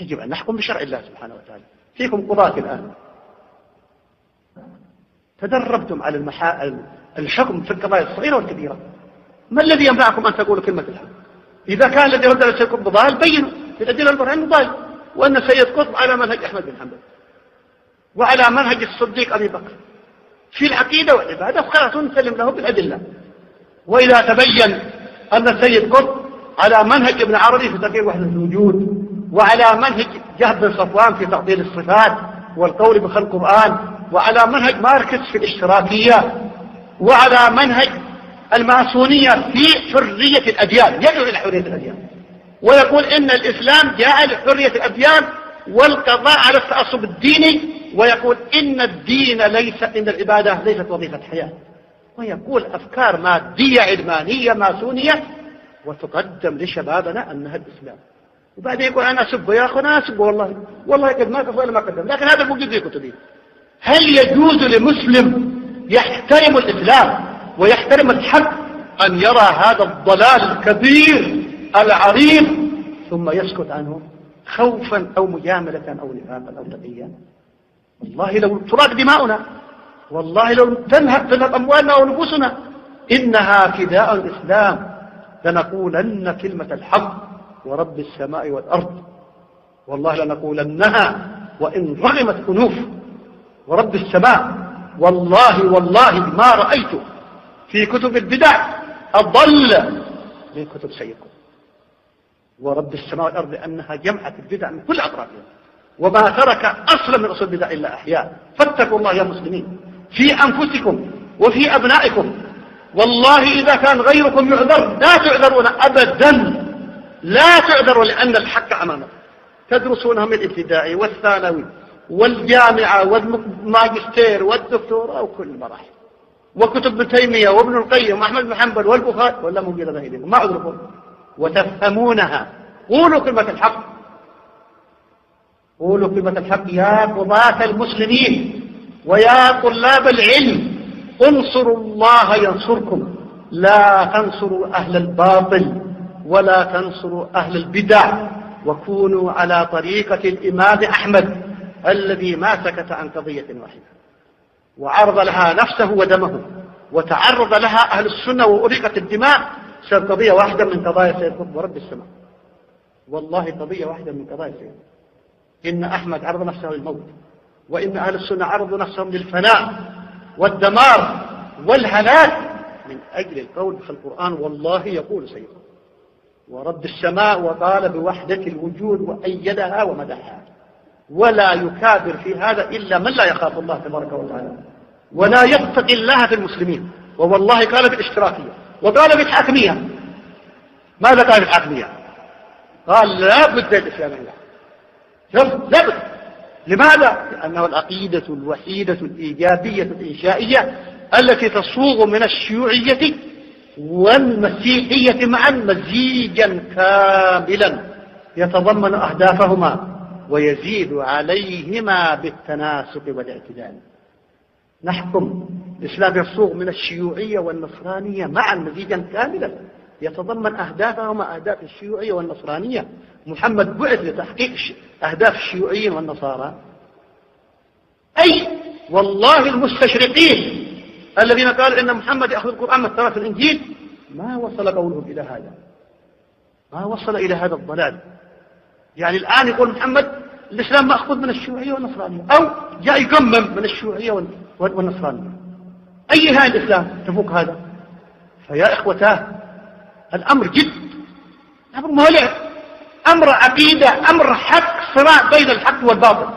يجب أن نحكم بشرع الله سبحانه وتعالى. فيكم قضاة الآن تدربتم على الحكم في القضايا الصغيرة والكبيرة، ما الذي ينفعكم أن تقولوا كلمة الحق؟ إذا كان الذي رد على الشرك بضال بينوا بالأدلة البرهان ضال، وأن السيد قطب على منهج أحمد بن حنبل وعلى منهج الصديق أبي بكر في العقيدة والعبادة، خلاص نسلم له بالأدلة. وإذا تبين أن السيد قطب على منهج ابن عربي في تقرير وحدة الوجود، وعلى منهج جهب بن صفوان في تعطيل الصفات والقول بخلق القرآن، وعلى منهج ماركس في الاشتراكية، وعلى منهج الماسونية في حرية الأديان، يدعو إلى حرية الأديان ويقول إن الإسلام جاء لحرية الأديان والقضاء على التعصب الديني، ويقول إن الدين ليس، إن العبادة ليست وظيفة حياة، ويقول أفكار مادية علمانية ماسونية، وتقدم لشبابنا أنها الإسلام. وبعدين يقول أنا أسب يا أخي، أنا أسب والله قد ما كفى ولا ما قدم، لكن هذا موجود في كتبه. هل يجوز لمسلم يحترم الإسلام ويحترم الحق أن يرى هذا الضلال الكبير العريض ثم يسكت عنه خوفا أو مجاملة أو نفاقا أو تقيا؟ والله لو تراق دماؤنا، والله لو تنهب أموالنا ونفوسنا إنها فداء الإسلام لنقولن كلمة الحق ورب السماء والأرض، والله لنقولنها وإن رغمت أنوف، ورب السماء والله ما رأيت في كتب البدع أضل من كتب سيدكم ورب السماء والأرض، لأنها جمعت البدع من كل أطرافها وما ترك أصلا من أصول البدع إلا أحياء. فاتقوا الله يا مسلمين في أنفسكم وفي أبنائكم، والله إذا كان غيركم يعذر لا تعذرون أبدا، لا تعذروا، لأن الحق أمامكم. تدرسونها من الابتدائي والثانوي والجامعة والماجستير والدكتوراه وكل المراحل، وكتب ابن تيمية وابن القيم وأحمد بن حنبل والبخاري، ولا موجودة إليكم ما عذركم، وتفهمونها. قولوا كلمة الحق، قولوا كلمة الحق يا قضاة المسلمين ويا طلاب العلم، انصروا الله ينصركم، لا تنصروا أهل الباطل ولا تنصروا أهل البدع، وكونوا على طريقة الإمام أحمد الذي ما سكت عن قضية واحدة وعرض لها نفسه ودمه، وتعرض لها أهل السنة وأريقت الدماء بسبب قضية واحدة من قضايا سيد قطب ورب السماء. والله قضية واحدة من قضايا سيد، إن أحمد عرض نفسه للموت، وإن أهل السنة عرضوا نفسهم للفناء والدمار والهلاك من أجل القول في القرآن. والله يقول سيد ورب السماء وقال بوحدة الوجود وأيدها ومدحها، ولا يكابر في هذا إلا من لا يخاف الله تبارك وتعالى ولا يتقي الله في المسلمين. ووالله قال بالاشتراكية وقال بالحاكمية. ماذا قال بالحاكمية؟ قال لا بد الإسلام لا بد. لماذا؟ لأنه العقيدة الوحيدة الإيجابية الإنشائية التي تصوغ من الشيوعية والمسيحية معا مزيجا كاملا يتضمن أهدافهما ويزيد عليهما بالتناسق والاعتدال. نحكم الإسلام يصوغ من الشيوعية والنصرانية معا مزيجا كاملا يتضمن أهدافهما أهداف الشيوعية والنصرانية. محمد بعث لتحقيق أهداف الشيوعيين والنصارى. أي والله المستشرقين الذين قالوا إن محمد يأخذ القرآن مثلا في الإنجيل ما وصل قولهم إلى هذا، ما وصل إلى هذا الضلال. يعني الآن يقول محمد الإسلام مأخوذ من الشيوعية والنصرانية، أو جاء يقمم من الشيوعية والنصرانية. أي هذا الإسلام تفوق هذا؟ فيا إخوتاه الأمر جد، أمر مولع، أمر عقيدة، أمر حق، صراع بين الحق والباطل.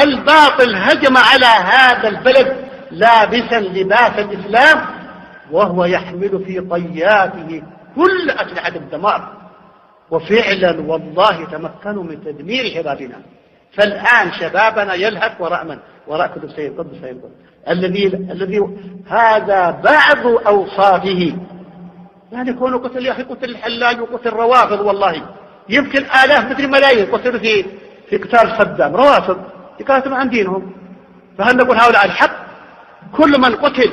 الباطل هجم على هذا البلد لابسا لباس الإسلام وهو يحمل في طياته كل أسلحة الدمار، وفعلا والله تمكنوا من تدمير شبابنا. فالآن شبابنا يلهث وراء من؟ وراء كتب سيد قطب الذي هذا بعض أوصافه. يعني كونه قتل يا أخي، قتل الحلاج وقتل الروافض، والله يمكن آلاف مثل ملايين قتلوا في قتال صدام، روافض يقاتلوا عن دينهم. فهل نقول هؤلاء الحق؟ كل من قتل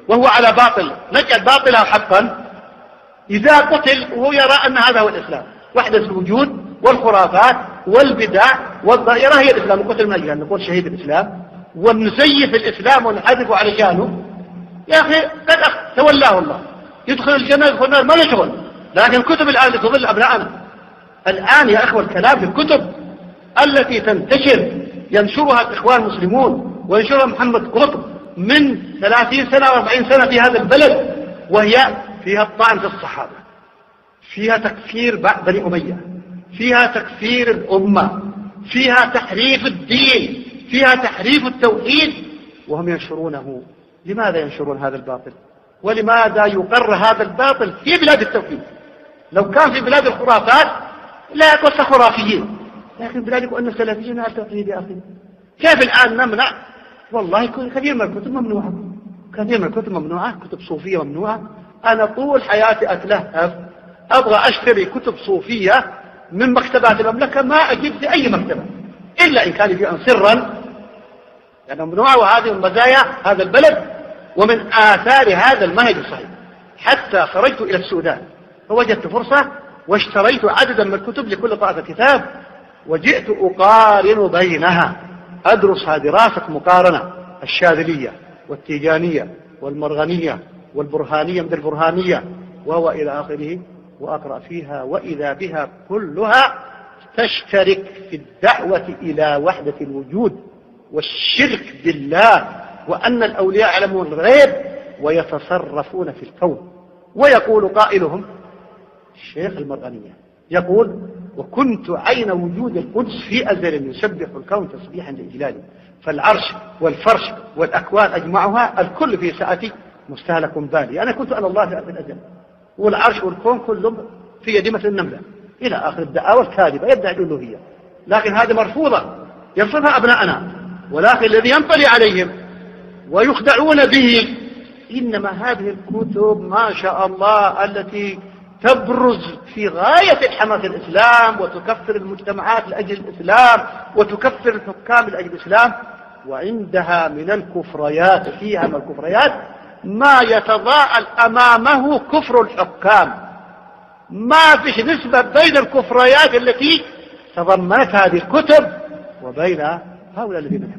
وهو على باطل نجعل باطله حقا. إذا قتل وهو يرى أن هذا هو الإسلام، وحدة الوجود والخرافات والبدع والظاهرة هي الإسلام. وقتل من أجل أن نقول شهيد الإسلام ونزيف الإسلام ونحذف على شانه، يا أخي قد تولاه الله، يدخل الجنة يدخل النار ما له شغل. لكن الكتب الآن لتضل أبنائنا. الآن يا أخوة الكلام في الكتب التي تنتشر ينشرها الإخوان المسلمون وينشرها محمد قطب من 30 سنة و40 سنة في هذا البلد، وهي فيها الطعن في الصحابة، فيها تكفير بني أمية، فيها تكفير الأمة، فيها تحريف الدين، فيها تحريف التوحيد، وهم ينشرونه. لماذا ينشرون هذا الباطل؟ ولماذا يقر هذا الباطل في بلاد التوحيد؟ لو كان في بلاد الخرافات لا يقول خرافيين، لكن بلاد يقول أن السلفيين على التوحيد يا أخي. كيف الآن نمنع؟ والله كثير من الكتب ممنوعة، كثير من الكتب ممنوعة، كتب صوفية ممنوعة. أنا طول حياتي أتلهف أبغى أشتري كتب صوفية من مكتبات المملكة، ما أجيب في أي مكتبة إلا إن كان يبيعون سرا، يعني ممنوعة. وهذه من مزايا هذا البلد ومن آثار هذا المنهج الصحيح. حتى خرجت إلى السودان فوجدت فرصة واشتريت عددا من الكتب لكل طائفة كتاب، وجئت أقارن بينها، أدرسها دراسة مقارنة، الشاذلية والتيجانية والمرغنية والبرهانية من البرهانية وهو إلى آخره، وأقرأ فيها وإذا بها كلها تشترك في الدعوة إلى وحدة الوجود والشرك بالله، وأن الأولياء يعلمون الغيب ويتصرفون في الكون. ويقول قائلهم الشيخ المرغنية يقول: وكنت عين وجود القدس في أزل يسبح الكون تسبيحا لإجلاله، فالعرش والفرش والأكوان أجمعها الكل في ساعتي مستهلك بالي. أنا كنت أنا الله في الأزل، والعرش والكون كلهم في يدي مثل النملة، إلى آخر الدعاوى الكاذبة يدعي الألوهية. لكن هذه مرفوضة يرفضها أبناءنا، ولكن الذي ينطلي عليهم ويخدعون به إنما هذه الكتب ما شاء الله التي تبرز في غاية الحماس الإسلام وتكفر المجتمعات لأجل الإسلام وتكفر الحكام لأجل الإسلام، وعندها من الكفريات، فيها من الكفريات ما يتضاءل أمامه كفر الحكام. ما فيش نسبة بين الكفريات التي تضمنت هذه الكتب وبين هؤلاء الذين